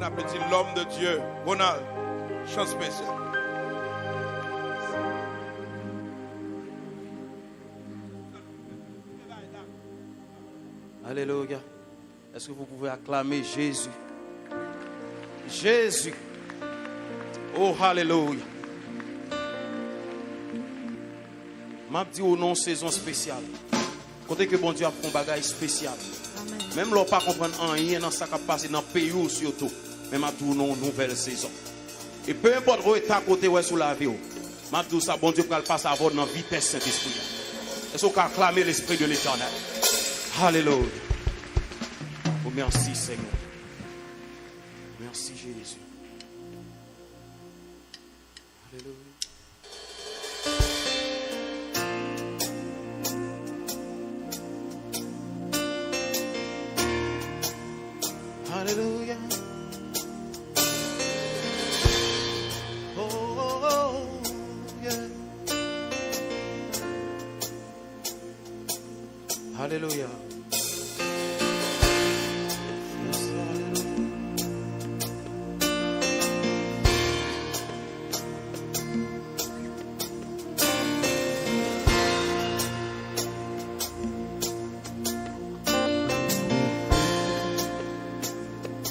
On appelle l'homme de Dieu, Ronald. Chant spécial. Alléluia. Est-ce que vous pouvez acclamer Jésus? Jésus. Oh, alléluia. M'a dit au nom saison spéciale. Côté que bon Dieu a fait un bagage spécial. Même l'on pas comprendre rien dans ça qui passe dans le pays surtout. Mais m'a dit au nom nouvelle saison. Et peu importe où est à côté ou sous la vie. M'a dit ça bon Dieu pour passer à votre dans vitesse Saint-Esprit. Est-ce qu'on peut acclamer l'Esprit de l'Éternel? Alléluia. Oh, merci Seigneur. Merci Jésus. Alléluia. Alléluia. Oh, yeah. Alléluia.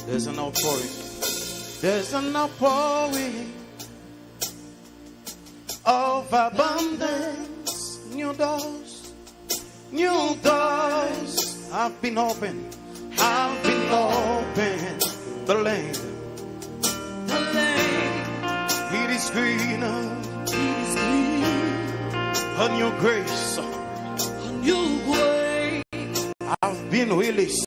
There's an outpouring. There's an outpouring of abundance. New doors have been opened. Have been opened. The land, it is greener. It is green. On your grace, I've been released.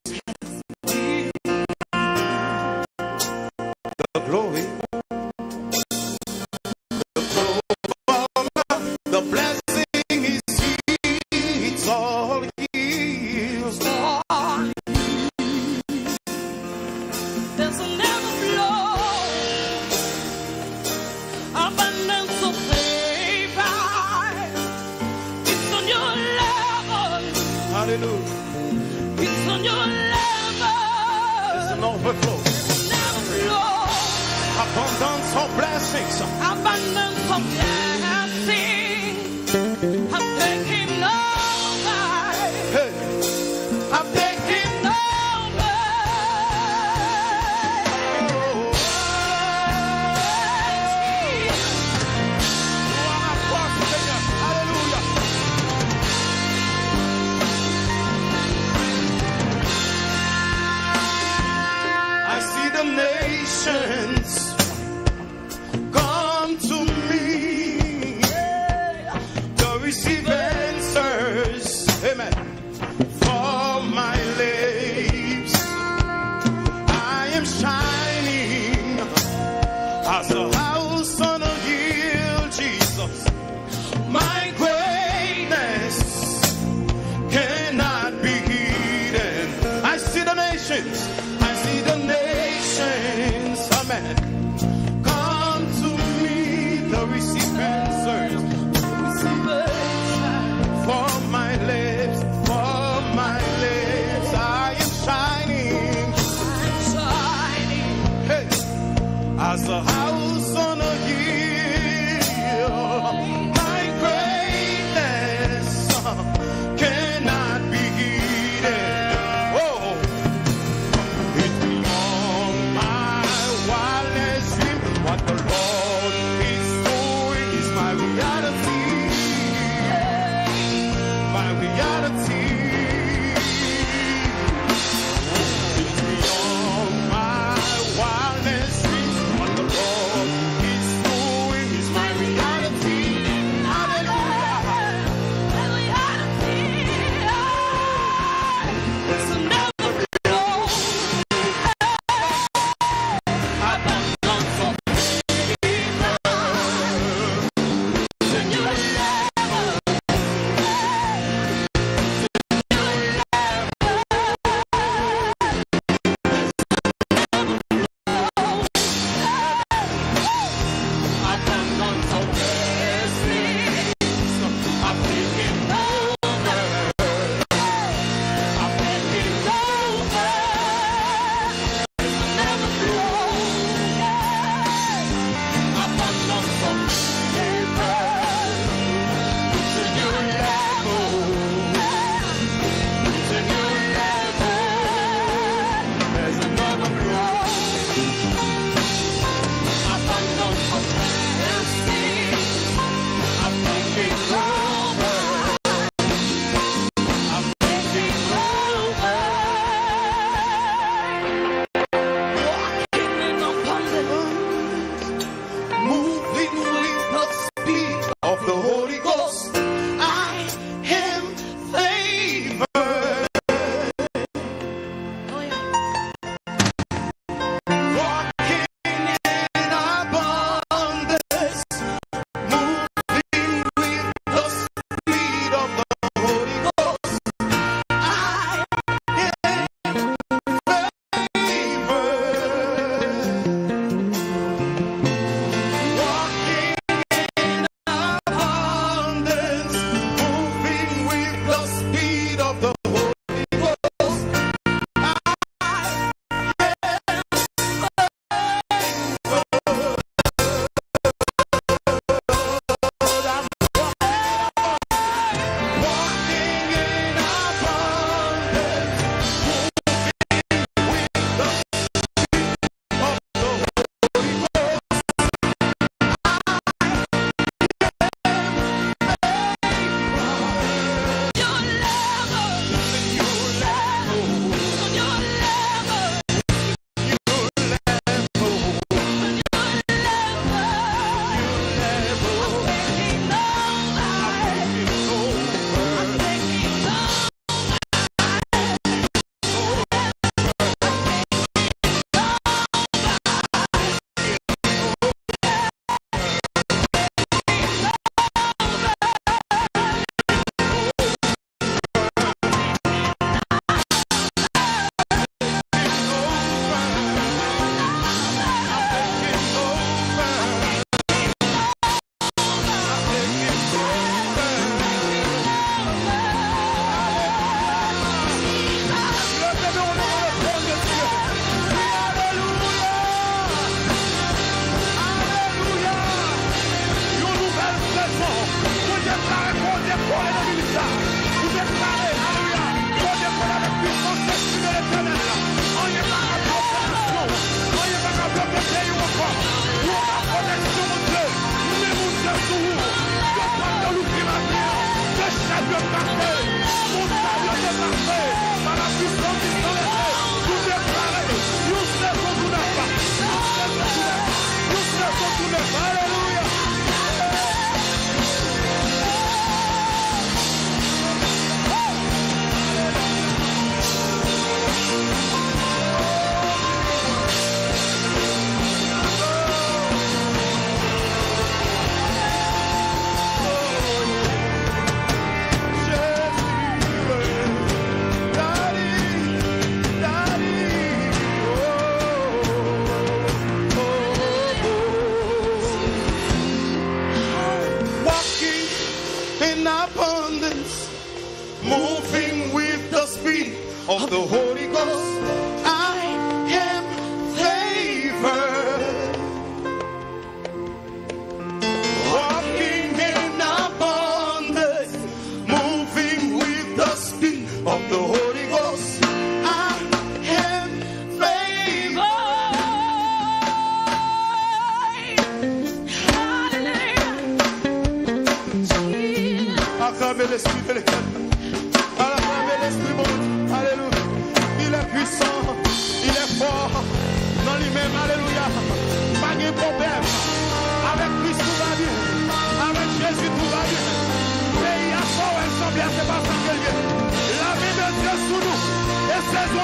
It's on your level. It's an overflow. Abundance of blessings. Abundance of blessings. I'm taking over. Hey, I'm taking over. Hallelujah. I see the nations come to me to receive answers, amen, for my lips. I am shining as a house on a hill, Jesus. My greatness cannot be hidden. I see the nations, amen.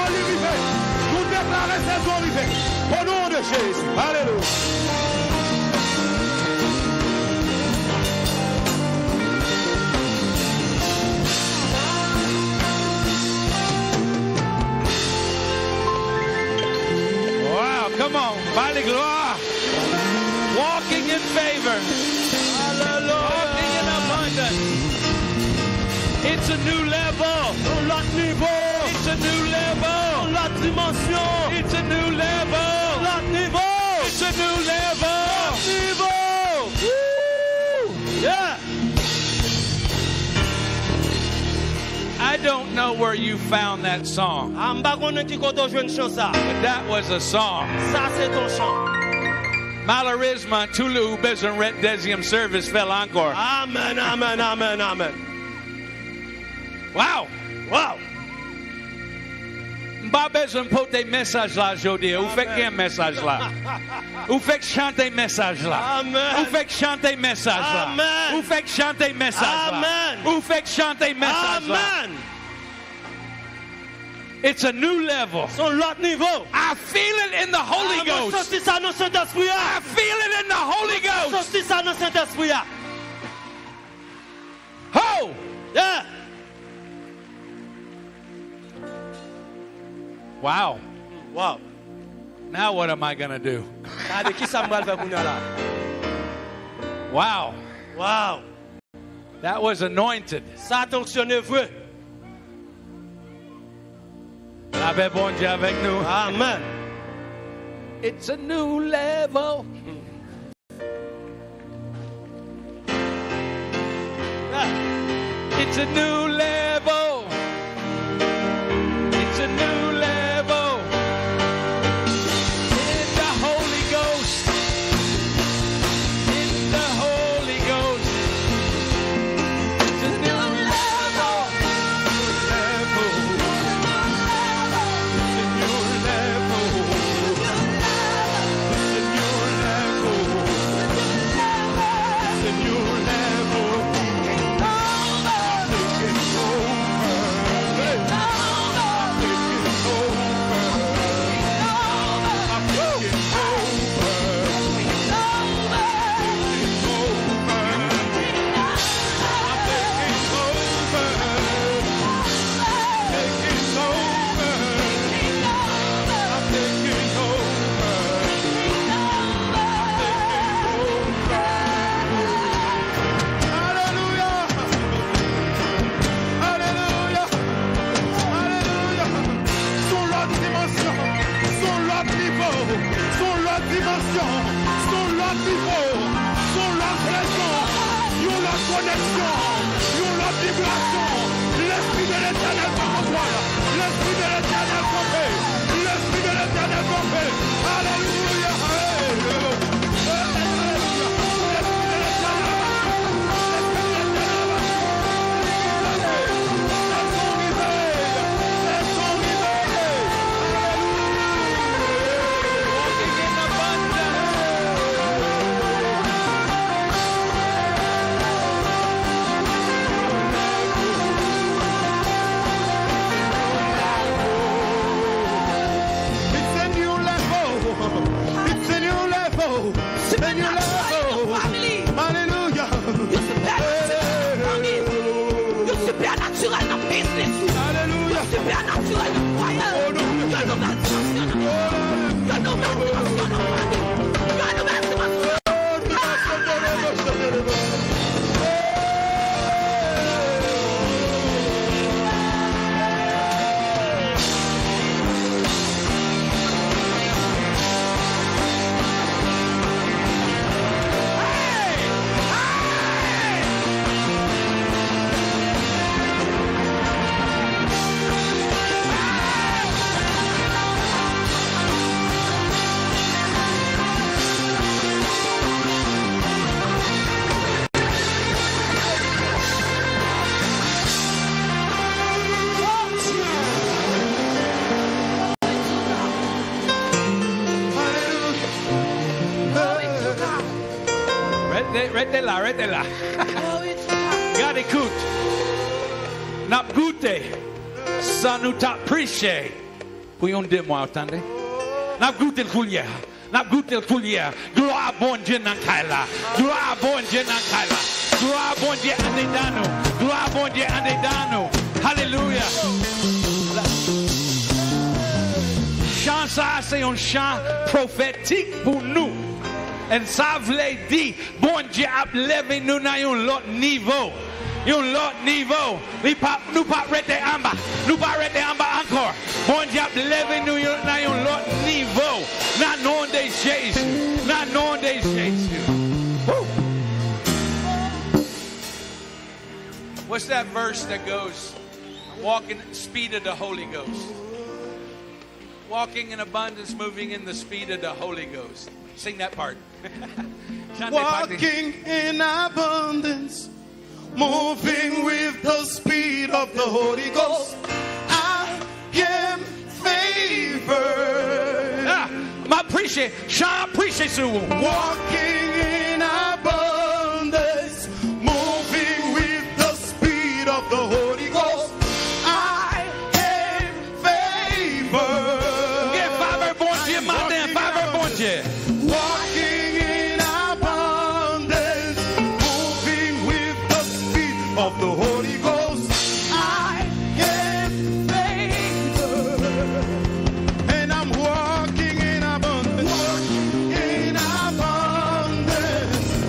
saison arrivée. Nous déclarons saison arrivée. Au nom de Jésus. Alléluia. Come on, by the gloire. Walking in favor. Hallelujah. Walking in abundance. It's a new level. L'autre niveau. It's a new level. L'autre dimension. It's a new level. L'autre niveau. It's a new level. Niveau. Woo. Yeah. I don't know where you found that song. But that was a song. Malheureusement, tout le besoin de deuxième service fait encore. Amen, amen, amen, amen. Wow. Wow. Pas besoin de porter message là aujourd'hui. Ou fait qu'un message là. Ou fait que chanter message là. Amen. Ou fait que chanter message là. Amen. Ou fait que chanter message là. Amen. Ou fait que chanter message là. Amen. It's a new level. Son l'autre niveau. I feel it in the Holy Ghost. I feel it in the Holy Ghost. Ho! Yeah. Wow. Wow. Now what am I going to do? Wow. Wow. That was anointed. Ça a fonctionné vrai. La paix Bondye avec nous. Amen. It's a new level. It's a new level. It's a new level. In the Holy Ghost. In the Holy Ghost. It's a new level. It's a new level. It's a new level. It's a new level. Arrêtez là. God écoute. N'a goûté sans nous t'apprécier. Pour yon 2 mois, attendez. N'a goûté le coulière. N'a goûté le coulière. Gloire à bon Dieu dans Kaila. Gloire à bon Dieu dans Kaila. Gloire à bon Dieu en dedans. Gloire à bon Dieu en dedans. Alléluia. Chant ça, c'est un chant prophétique pour nous. Et ça veut dire, bon Dieu a levé nous dans un autre niveau. Un autre niveau. Nous ne pas rester en bas. Nous pas rester en bas encore. Bon Dieu a levé nous dans un autre niveau. Dans le nom de Jésus. Dans le nom de Jésus. Woo. What's that verse that goes, walking at the speed of the Holy Ghost? Walking in abundance, moving in the speed of the Holy Ghost. Sing that part. Walking in abundance, moving with the speed of the Holy Ghost. I am favored. Ma preacher, Sean preacher sur vous. Walking in abundance, moving with the speed of the Holy Ghost. I am favored. Get favor, bon Dieu, matin, favor, bon Dieu. Walking in abundance, moving with the speed of the Holy Ghost. I am favored. And I'm walking in abundance,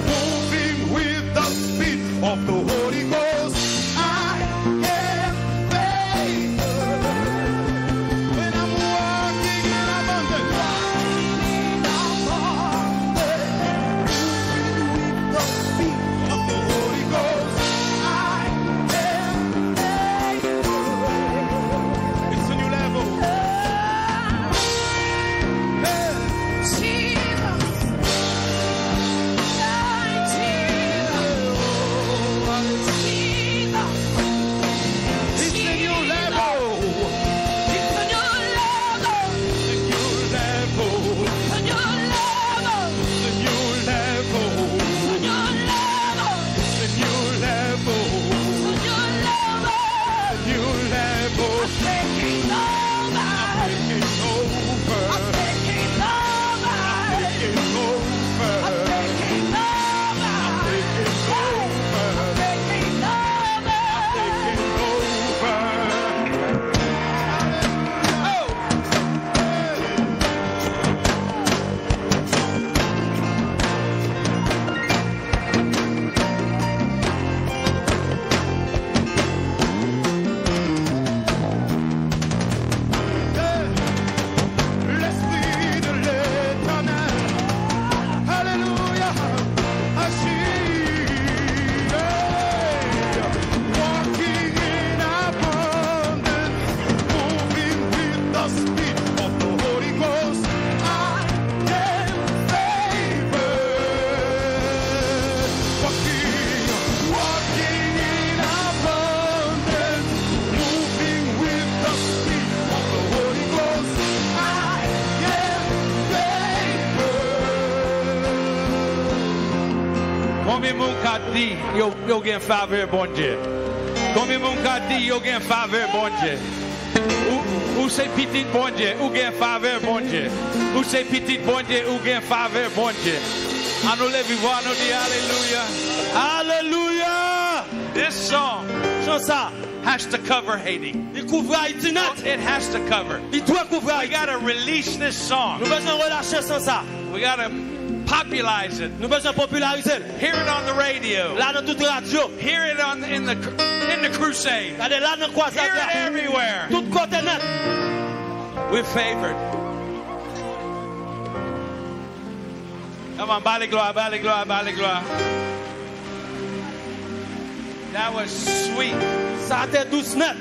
moving with the speed of the Holy Ghost. I am favored. And I'm walking in abundance. It's a new level. It's a new level. It's a new level. It's a new level. It's a new level. New level. Taking over. Taking over. Taking over. Taking L'esprit de l'Éternel, alléluia, agit. Walking in abundance, moving with the speed of the Holy Ghost. I am favored. Walking in abundance, moving with the speed of the Holy Ghost. I am favored. Combien mon cas dit, yo gen faveur, bon Dieu. Combien mon cas dit, yo gen faveur, bon Dieu. Ou c'est petit, bon Dieu, ou gen faveur, bon Dieu. Ou c'est petit, bon Dieu, ou gen faveur, bon Dieu. À nous lever, voir nous dire Alléluia. Hallelujah. This song, has to cover Haiti. Il couvre Haïti net. It has to cover. Il doit couvrir We Haïti. got to release this song. Nous besoin relâcher sans ça. We got to popularize it. Nous besoin populariser. Hear it on the radio. Là dans toute radio. Hear it in the crusade. Allez là dans croisade. Hear it everywhere. Tout côté net. We're favored. Come on, bali gloire, bali gloire, bali gloire. That was sweet. Ça a été douce net.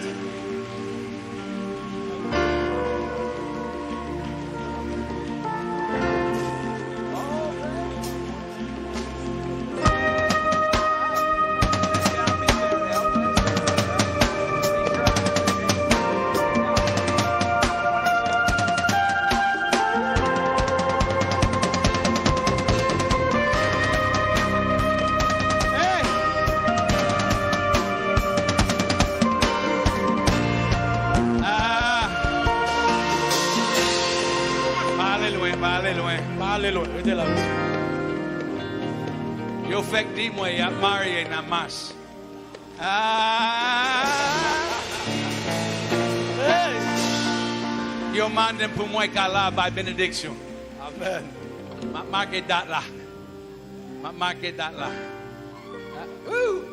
Hey! loin, pas aller loin. Pas aller loin, restez là. Yo fait que dis-moi, il y a marié dans masse. Ah. Hey. Yo mandem pour moi qu'à la by bénédiction. Amen. Marquez date là. Marquez date là. Woo.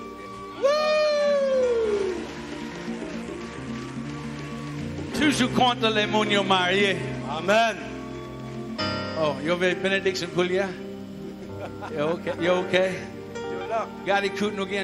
Woo. Toujours contre les mounions mariés. Amen. Oh, you have a benediction pour lui? You okay? You okay? You're là. God, he couldn't again.